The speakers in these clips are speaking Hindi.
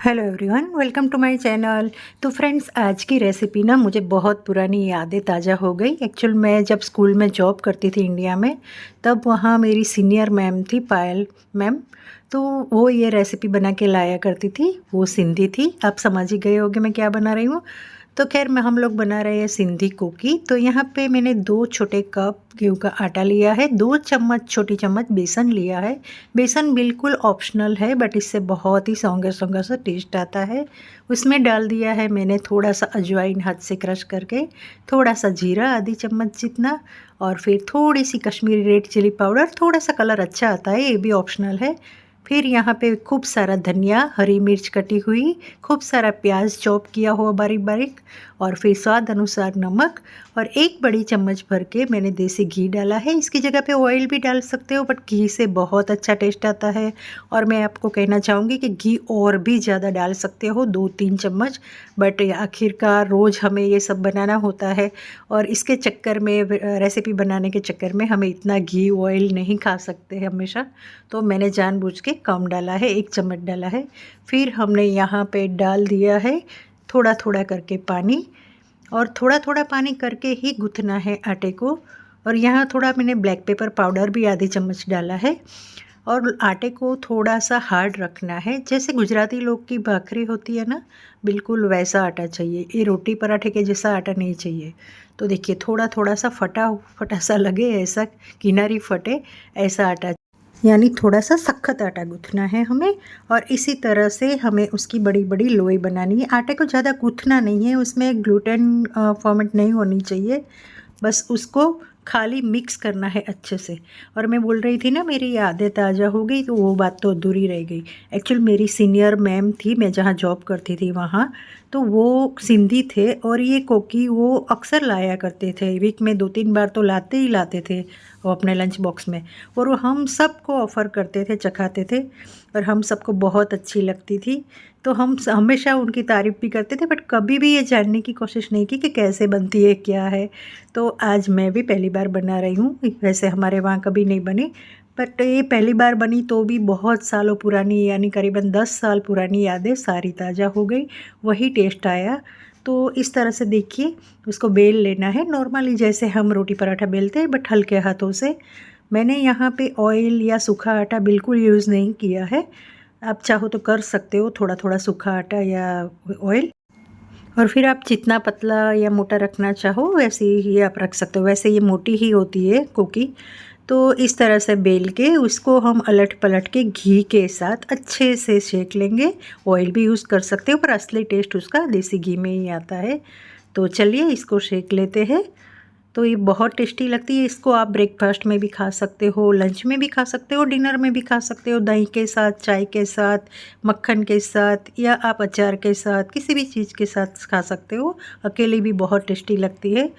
Hello everyone, welcome to my channel. तो फ्रेंड्स, आज की रेसिपी ना मुझे बहुत पुरानी यादें ताज़ा हो गई। एक्चुअल मैं जब स्कूल में जॉब करती थी इंडिया में, तब वहाँ मेरी सीनियर मैम थी, पायल मैम। तो वो ये रेसिपी बना के लाया करती थी। वो सिंधी थी, आप समझ ही गए होंगे मैं क्या बना रही हूँ। तो खैर मैं हम लोग बना रहे हैं सिंधी कोकी। तो यहाँ पे मैंने 2 छोटे कप गेहूँ का आटा लिया है, 2 चम्मच छोटी चम्मच बेसन लिया है। बेसन बिल्कुल ऑप्शनल है, बट इससे बहुत ही सौंगा सौंगा सा टेस्ट आता है। उसमें डाल दिया है मैंने थोड़ा सा अजवाइन हाथ से क्रश करके, थोड़ा सा जीरा आधी चम्मच जितना, और फिर थोड़ी सी कश्मीरी रेड चिली पाउडर। थोड़ा सा कलर अच्छा आता है, ये भी ऑप्शनल है। फिर यहाँ पे खूब सारा धनिया, हरी मिर्च कटी हुई, खूब सारा प्याज चॉप किया हुआ बारीक बारीक, और फिर स्वाद अनुसार नमक, और 1 बड़ी चम्मच भर के मैंने देसी घी डाला है। इसकी जगह पे ऑयल भी डाल सकते हो, बट घी से बहुत अच्छा टेस्ट आता है। और मैं आपको कहना चाहूँगी कि घी और भी ज़्यादा डाल सकते हो, 2-3 चम्मच। बट आखिरकार रोज़ हमें ये सब बनाना होता है, और इसके चक्कर में, रेसिपी बनाने के चक्कर में हमें इतना घी ऑयल नहीं खा सकते हमेशा। तो मैंने जानबूझ के कम डाला है, 1 चम्मच डाला है। फिर हमने यहाँ पे डाल दिया है थोड़ा थोड़ा करके पानी, और थोड़ा थोड़ा पानी करके ही गूँथना है आटे को। और यहाँ थोड़ा मैंने ब्लैक पेपर पाउडर भी आधी चम्मच डाला है। और आटे को थोड़ा सा हार्ड रखना है, जैसे गुजराती लोग की भाखरी होती है ना, बिल्कुल वैसा आटा चाहिए। ये रोटी पराठे के जैसा आटा नहीं चाहिए। तो देखिए, थोड़ा थोड़ा सा फटा फटा सा लगे, ऐसा किनारी फटे, ऐसा आटा, यानी थोड़ा सा सख्त आटा गूँथना है हमें। और इसी तरह से हमें उसकी बड़ी बड़ी लोई बनानी है। आटे को ज़्यादा गूँथना नहीं है, उसमें ग्लूटेन फॉर्मेट नहीं होनी चाहिए। बस उसको खाली मिक्स करना है अच्छे से। और मैं बोल रही थी ना, मेरी यादें ताज़ा हो गई, तो वो बात तो अधूरी रह गई। एक्चुअल मेरी सीनियर मैम थी, मैं जहाँ जॉब करती थी वहाँ, तो वो सिंधी थे, और ये कोकी वो अक्सर लाया करते थे। वीक में 2-3 बार तो लाते ही लाते थे वो अपने लंच बॉक्स में। और वो हम सबको ऑफ़र करते थे, चखाते थे, और हम सबको बहुत अच्छी लगती थी। तो हम हमेशा उनकी तारीफ़ भी करते थे, बट कभी भी ये जानने की कोशिश नहीं की कि कैसे बनती है, क्या है। तो आज मैं भी पहली बार बना रही हूँ। वैसे हमारे वहाँ कभी नहीं बनी, बट ये पहली बार बनी, तो भी बहुत सालों पुरानी, यानी करीबन 10 साल पुरानी यादें सारी ताज़ा हो गई। वही टेस्ट आया। तो इस तरह से देखिए, उसको बेल लेना है नॉर्मली जैसे हम रोटी पराठा बेलते हैं, बट हल्के हाथों से। मैंने यहाँ पे ऑयल या सूखा आटा बिल्कुल यूज़ नहीं किया है। आप चाहो तो कर सकते हो थोड़ा थोड़ा सूखा आटा या ऑयल। और फिर आप जितना पतला या मोटा रखना चाहो वैसे ही आप रख सकते हो। वैसे ये मोटी ही होती है कोकी। तो इस तरह से बेल के उसको हम अलट पलट के घी के साथ अच्छे से सेक लेंगे। ऑयल भी यूज़ कर सकते हो, पर असली टेस्ट उसका देसी घी में ही आता है। तो चलिए इसको सेक लेते हैं। तो ये बहुत टेस्टी लगती है। इसको आप ब्रेकफास्ट में भी खा सकते हो, लंच में भी खा सकते हो, डिनर में भी खा सकते हो, दही के साथ, चाय के साथ, मक्खन के साथ, या आप अचार के साथ, किसी भी चीज़ के साथ खा सकते हो। अकेली भी बहुत टेस्टी लगती है।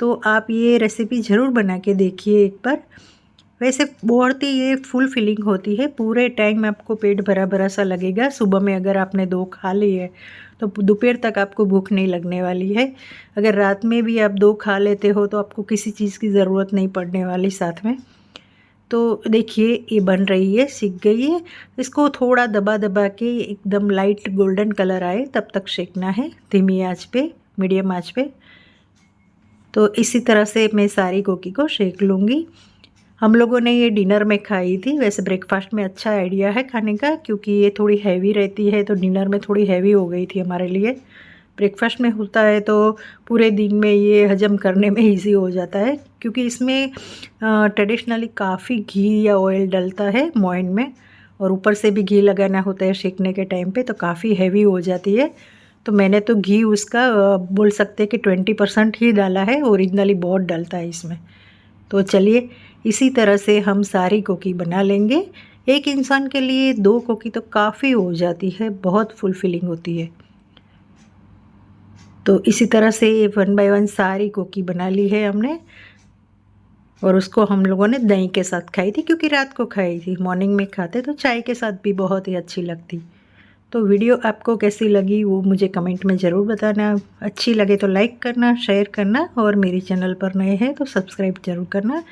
तो आप ये रेसिपी ज़रूर बना के देखिए एक बार। वैसे बहुत ही ये फुल फिलिंग होती है, पूरे टाइम आपको पेट भरा भरा सा लगेगा। सुबह में अगर आपने 2 खा ली है, तो दोपहर तक आपको भूख नहीं लगने वाली है। अगर रात में भी आप 2 खा लेते हो, तो आपको किसी चीज़ की ज़रूरत नहीं पड़ने वाली साथ में। तो देखिए ये बन रही है, सीख गई है। इसको थोड़ा दबा दबा के एकदम लाइट गोल्डन कलर आए तब तक सेकना है, धीमी आँच पे, मीडियम आँच पे। तो इसी तरह से मैं सारी कोकी को सेक लूँगी। हम लोगों ने ये डिनर में खाई थी। वैसे ब्रेकफास्ट में अच्छा आइडिया है खाने का, क्योंकि ये थोड़ी हैवी रहती है, तो डिनर में थोड़ी हैवी हो गई थी हमारे लिए। ब्रेकफास्ट में होता है तो पूरे दिन में ये हजम करने में इजी हो जाता है, क्योंकि इसमें ट्रेडिशनली काफ़ी घी या ऑयल डलता है मोइन में, और ऊपर से भी घी लगाना होता है सेकने के टाइम पे, तो काफ़ी हैवी हो जाती है। तो मैंने तो घी उसका बोल सकते हैं कि 20% ही डाला है, ओरिजिनली बहुत डलता है इसमें। तो चलिए इसी तरह से हम सारी कोकी बना लेंगे। एक इंसान के लिए 2 कोकी तो काफ़ी हो जाती है, बहुत फुलफिलिंग होती है। तो इसी तरह से 1 बाय 1 सारी कोकी बना ली है हमने, और उसको हम लोगों ने दही के साथ खाई थी, क्योंकि रात को खाई थी। मॉर्निंग में खाते तो चाय के साथ भी बहुत ही अच्छी लगती। तो वीडियो आपको कैसी लगी वो मुझे कमेंट में ज़रूर बताना। अच्छी लगे तो लाइक करना, शेयर करना, और मेरे चैनल पर नए हैं तो सब्सक्राइब ज़रूर करना।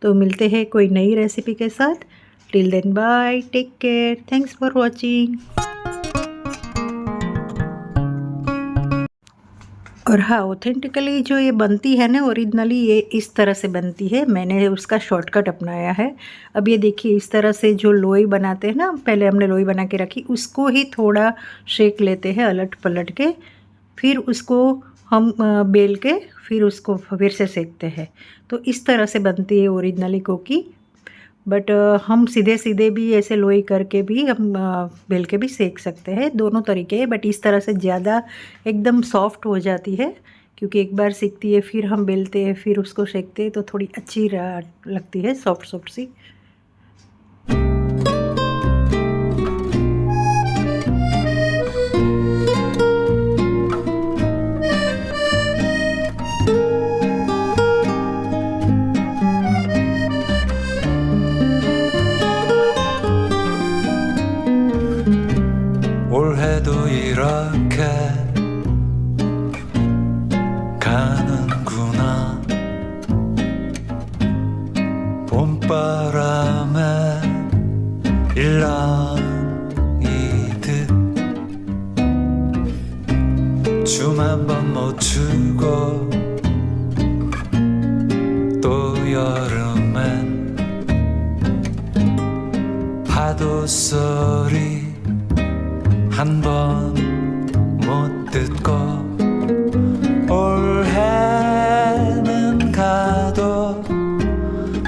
तो मिलते हैं कोई नई रेसिपी के साथ। Till then bye, take care, thanks for watching. और हाँ, ऑथेंटिकली जो ये बनती है ना ओरिजिनली, ये इस तरह से बनती है। मैंने उसका शॉर्टकट अपनाया है। अब ये देखिए, इस तरह से जो लोई बनाते हैं ना, पहले हमने लोई बना के रखी, उसको ही थोड़ा सेक लेते हैं अलट पलट के, फिर उसको हम बेल के फिर उसको फिर से सेकते हैं। तो इस तरह से बनती है ओरिजिनली कोकी। बट हम सीधे सीधे भी ऐसे लोई करके भी हम बेल के भी सेक सकते हैं, दोनों तरीके हैं। बट इस तरह से ज़्यादा एकदम सॉफ्ट हो जाती है, क्योंकि एक बार सीखती है फिर हम बेलते हैं फिर उसको सेकते हैं, तो थोड़ी अच्छी लगती है, सॉफ्ट सॉफ्ट सी। 올해도 이렇게 가는구나. 봄바람에 일렁이듯 춤 한 번 못 추고 또 여름엔 파도 소리 한 번 못 듣고 올해는 가도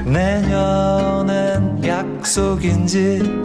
내년엔 약속인지